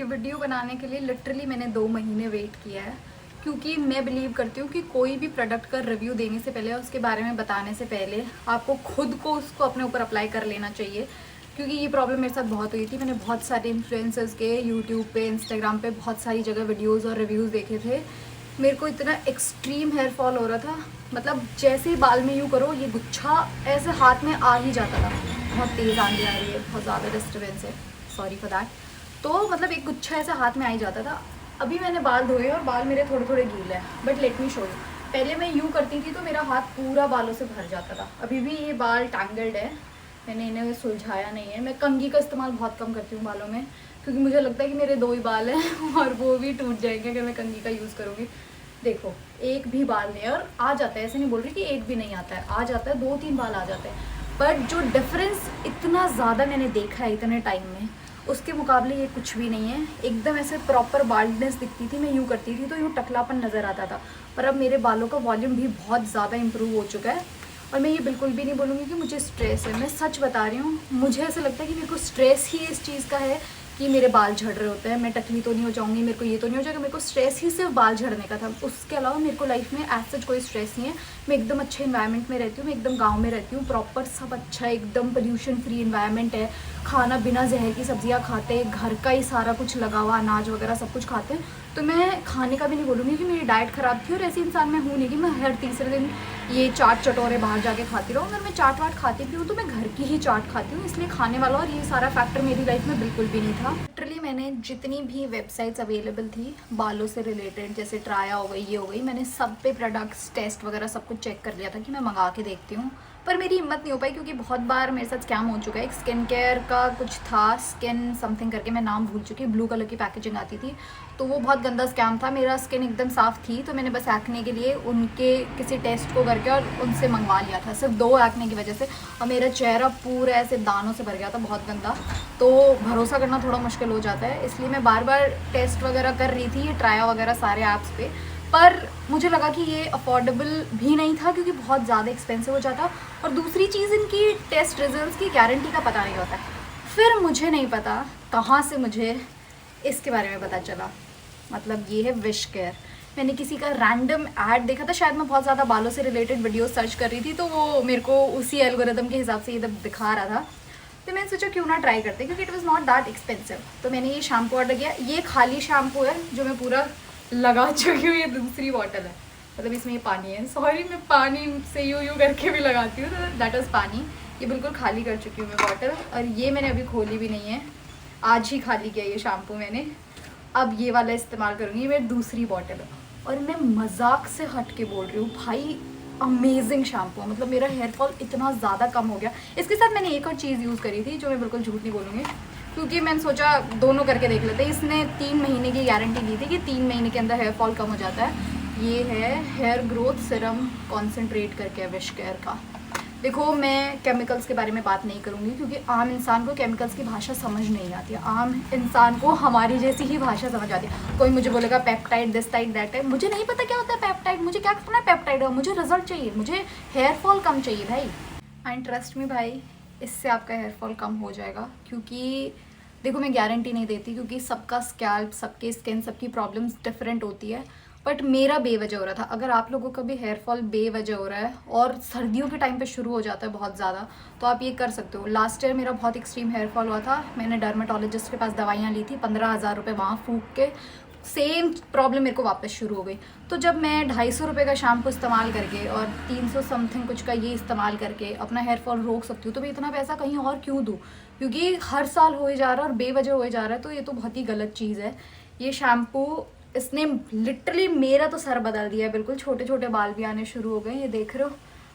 ये वीडियो बनाने के लिए लिटरली मैंने 2 महीने वेट किया है, क्योंकि मैं बिलीव करती हूँ कि कोई भी प्रोडक्ट का रिव्यू देने से पहले और उसके बारे में बताने से पहले आपको खुद को उसको अपने ऊपर अप्लाई कर लेना चाहिए। क्योंकि ये प्रॉब्लम मेरे साथ बहुत हुई थी। मैंने बहुत सारे इन्फ्लुएंसर्स के यूट्यूब पे, इंस्टाग्राम पे बहुत सारी जगह वीडियोज़ और रिव्यूज़ देखे थे। मेरे को इतना एक्सट्रीम हेयर फॉल हो रहा था, मतलब जैसे ही बाल में यूँ करो ये गुच्छा ऐसे हाथ में आ ही जाता था। बहुत तेज़ आंधी आ रही है, बहुत ज़्यादा डिस्टर्बेंस है, सॉरी फॉर दैट। तो मतलब एक गुच्छा ऐसे हाथ में आ ही जाता था। अभी मैंने बाल धोए और बाल मेरे थोड़े थोड़े गीले हैं, but let me show you. पहले मैं यूँ करती थी तो मेरा हाथ पूरा बालों से भर जाता था। अभी भी ये बाल टैंगल्ड है, मैंने इन्हें सुलझाया नहीं है। मैं कंघी का इस्तेमाल बहुत कम करती हूँ बालों में, क्योंकि मुझे लगता है कि मेरे 2 ही बाल हैं और वो भी टूट जाएंगे अगर मैं कंघी का यूज़ करूँगी। देखो एक भी बाल नहीं है, और आ जाता है, ऐसे नहीं बोल रही कि एक भी नहीं आता है, आ जाता है, 2-3 बाल आ जाते हैं। बट जो डिफरेंस इतना ज़्यादा मैंने देखा है इतने टाइम में, उसके मुकाबले ये कुछ भी नहीं है। एकदम ऐसे प्रॉपर बाल्डनेस दिखती थी, मैं यूँ करती थी तो यूँ टकलापन नज़र आता था। पर अब मेरे बालों का वॉल्यूम भी बहुत ज़्यादा इम्प्रूव हो चुका है। और मैं ये बिल्कुल भी नहीं बोलूँगी कि मुझे स्ट्रेस है, मैं सच बता रही हूँ। मुझे ऐसा लगता है कि मेरे को स्ट्रेस ही इस चीज़ का है कि मेरे बाल झड़ रहे होते हैं, मैं टकली तो नहीं हो जाऊँगी, मेरे को ये तो नहीं हो जाएगा। मेरे को स्ट्रेस ही सिर्फ बाल झड़ने का था, उसके अलावा मेरे को लाइफ में एज सच कोई स्ट्रेस नहीं है। मैं एकदम अच्छे इन्वायरमेंट में रहती हूँ, मैं एकदम गांव में रहती हूँ, प्रॉपर सब अच्छा है, एकदम पोल्यूशन फ्री इन्वायरमेंट है। खाना बिना जहर की सब्जियाँ खाते हैं, घर का ही सारा कुछ लगा हुआ, अनाज वगैरह सब कुछ खाते हैं। तो मैं खाने का भी नहीं बोलूँगी कि मेरी डाइट ख़राब थी, और ऐसी इंसान मैं हूँ नहीं कि मैं हर तीसरे दिन ये चाट चटोरे बाहर जाके खाती रहूँ। अगर मैं चाट वाट खाती भी हूँ तो मैं घर की ही चाट खाती हूँ, इसलिए खाने वाला और ये सारा फैक्टर मेरी लाइफ में बिल्कुल भी नहीं था। लिटरली मैंने जितनी भी वेबसाइट्स अवेलेबल थी बालों से रिलेटेड, जैसे ट्राया हो गई, ये हो गई, मैंने सब पे प्रोडक्ट्स टेस्ट वगैरह सब कुछ चेक कर लिया था कि मैं मंगा के देखती हूँ। पर मेरी हिम्मत नहीं हो पाई, क्योंकि बहुत बार मेरे साथ स्कैम हो चुका है। एक स्किन केयर का कुछ था, स्किन समथिंग करके, मैं नाम भूल चुकी, ब्लू कलर की पैकेजिंग आती थी, तो वो बहुत गंदा स्कैम था। मेरा स्किन एकदम साफ़ थी, तो मैंने बस एक्ने के लिए उनके किसी टेस्ट को करके और उनसे मंगवा लिया था, सिर्फ 2 एक्ने की वजह से। और मेरा चेहरा पूरा ऐसे दानों से भर गया था, बहुत गंदा। तो भरोसा करना थोड़ा मुश्किल हो जाता है, इसलिए मैं बार बार टेस्ट वगैरह कर रही थी, ये ट्राया वगैरह सारे ऐप्स पे। पर मुझे लगा कि ये अफोर्डेबल भी नहीं था, क्योंकि बहुत ज़्यादा एक्सपेंसिव हो जाता। और दूसरी चीज़, इनकी टेस्ट रिजल्ट्स की गारंटी का पता नहीं होता है। फिर मुझे नहीं पता कहाँ से मुझे इसके बारे में पता चला, मतलब ये है विश केयर। मैंने किसी का रैंडम ऐड देखा था, शायद मैं बहुत ज़्यादा बालों से रिलेटेड वीडियो सर्च कर रही थी, तो वो मेरे को उसी एल्गोरिदम के हिसाब से ये दिखा रहा था। तो मैंने सोचा क्यों ना ट्राई करते, क्योंकि it was not that expensive. तो मैंने ये शैम्पू ऑर्डर किया। ये खाली शैम्पू है जो मैं पूरा लगा चुकी हूँ, ये दूसरी बॉटल है, मतलब इसमें ये पानी है। सॉरी, मैं पानी से यूँ करके भी लगाती हूँ, तो दैट वाज पानी। ये बिल्कुल खाली कर चुकी हूँ मैं बॉटल, और ये मैंने अभी खोली भी नहीं है, आज ही खाली किया ये शैम्पू मैंने। अब ये वाला इस्तेमाल करूँगी, ये मेरी दूसरी बॉटल है। और मैं मजाक से हट के बोल रही हूँ भाई, अमेजिंग शैम्पू है, मतलब मेरा हेयर फॉल इतना ज़्यादा कम हो गया। इसके साथ मैंने एक और चीज़ यूज़ करी थी, जो मैं बिल्कुल झूठ नहीं बोलूँगी, क्योंकि मैंने सोचा दोनों करके देख लेते। इसने 3 महीने की गारंटी दी थी कि 3 महीने के अंदर हेयर फॉल कम हो जाता है। ये है हेयर ग्रोथ सीरम कॉन्सेंट्रेट करके विश केयर का। देखो, मैं केमिकल्स के बारे में बात नहीं करूँगी, क्योंकि आम इंसान को केमिकल्स की भाषा समझ नहीं आती है। आम इंसान को हमारी जैसी ही भाषा समझ आती है। कोई मुझे बोलेगा पेप्टाइड दिस टाइड दैट है, मुझे नहीं पता क्या होता है पेप्टाइड, मुझे क्या करना है पेप्टाइड, मुझे रिजल्ट चाहिए, मुझे हेयर फॉल कम चाहिए भाई। एंड ट्रस्ट मी भाई, इससे आपका हेयर फॉल कम हो जाएगा। क्योंकि देखो, मैं गारंटी नहीं देती, क्योंकि सबका स्कैल्प, सबके स्किन, सबकी प्रॉब्लम्स डिफरेंट होती है। बट मेरा बेवजह हो रहा था। अगर आप लोगों का भी हेयर फॉल बेवजह हो रहा है और सर्दियों के टाइम पे शुरू हो जाता है बहुत ज़्यादा, तो आप ये कर सकते हो। लास्ट ईयर मेरा बहुत एक्सट्रीम हेयर फॉल हुआ था, मैंने डर्मेटोलॉजिस्ट के पास दवाइयाँ ली थी, 15,000 रुपये वहाँ फूक के, सेम प्रॉब्लम मेरे को वापस शुरू हो गई। तो जब मैं 250 रुपये का शैम्पू इस्तेमाल करके और 300 समथिंग कुछ का ये इस्तेमाल करके अपना हेयर फॉल रोक सकती हूँ, तो मैं इतना पैसा कहीं और क्यों दूँ? क्योंकि हर साल हो जा रहा है और बेवजह हो जा रहा है, तो ये तो बहुत ही गलत चीज़ है। ये शैम्पू, इसने लिटरली मेरा तो सर बदल दिया है बिल्कुल। छोटे छोटे बाल भी आने शुरू हो गए, ये देख रहे हो,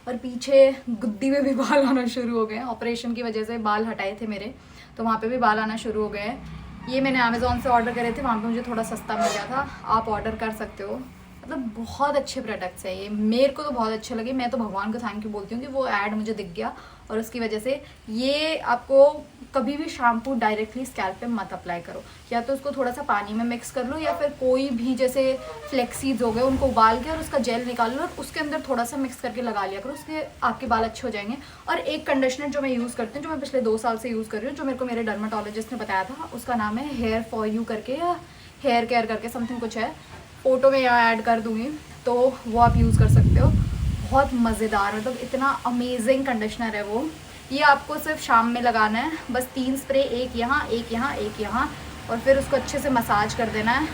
और पीछे गुद्दी में भी बाल आना शुरू हो गए हैं। ऑपरेशन की वजह से बाल हटाए थे मेरे, तो वहाँ पे भी बाल आना शुरू हो गए हैं। ये मैंने अमेज़ॉन से ऑर्डर करे थे, वहाँ पे मुझे थोड़ा सस्ता मिल गया था, आप ऑर्डर कर सकते हो। मतलब बहुत अच्छे प्रोडक्ट्स है ये, मेरे को तो बहुत अच्छे लगे। मैं तो भगवान को थैंक यू बोलती हूँ कि वो ऐड मुझे दिख गया और उसकी वजह से ये आपको कभी भी शैम्पू डायरेक्टली स्कैल्प पे मत अप्लाई करो, या तो उसको थोड़ा सा पानी में मिक्स कर लो, या फिर कोई भी जैसे फ्लेक्सीड्स हो गए उनको उबाल के और उसका जेल निकाल लो और उसके अंदर थोड़ा सा मिक्स करके लगा लिया करो, उसके आपके बाल अच्छे हो जाएंगे। और एक कंडीशनर जो मैं यूज़ करती हूँ, जो मैं पिछले 2 साल से यूज़ कर रही हूँ, जो मेरे को मेरे डर्माटोलॉजिस्ट ने बताया था, उसका नाम है हेयर फॉर यू करके या हेयर केयर करके समथिंग कुछ है, फ़ोटो में यहाँ ऐड कर दूँगी, तो वो आप यूज़ कर सकते हो। बहुत मज़ेदार, मतलब इतना अमेजिंग कंडीशनर है वो। ये आपको सिर्फ शाम में लगाना है, बस 3 स्प्रे, एक यहाँ एक यहाँ एक यहाँ, और फिर उसको अच्छे से मसाज कर देना है।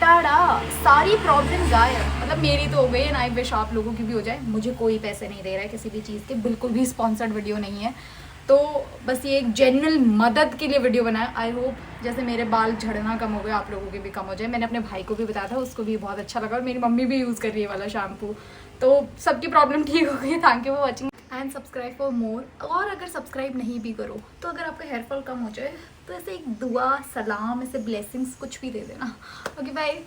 टाड़ा, सारी प्रॉब्लम गायब। मतलब मेरी तो हो गई है, आई विश आप लोगों की भी हो जाए। मुझे कोई पैसे नहीं दे रहा है किसी भी चीज़ के, बिल्कुल भी स्पॉन्सर्ड वीडियो नहीं है, तो बस ये एक जेन्युइन मदद के लिए वीडियो बनाया। आई होप जैसे मेरे बाल झड़ना कम हो गया, आप लोगों के भी कम हो जाए। मैंने अपने भाई को भी बताया था, उसको भी बहुत अच्छा लगा, और मेरी मम्मी भी यूज़ कर रही है वाला शैम्पू, तो सबकी प्रॉब्लम ठीक हो गई। Thank you for watching and subscribe for more. और अगर सब्सक्राइब नहीं भी करो तो अगर आपका हेयर फॉल कम हो जाए तो ऐसे एक दुआ, सलाम, ऐसे ब्लेसिंग्स कुछ भी दे देना। Okay bye.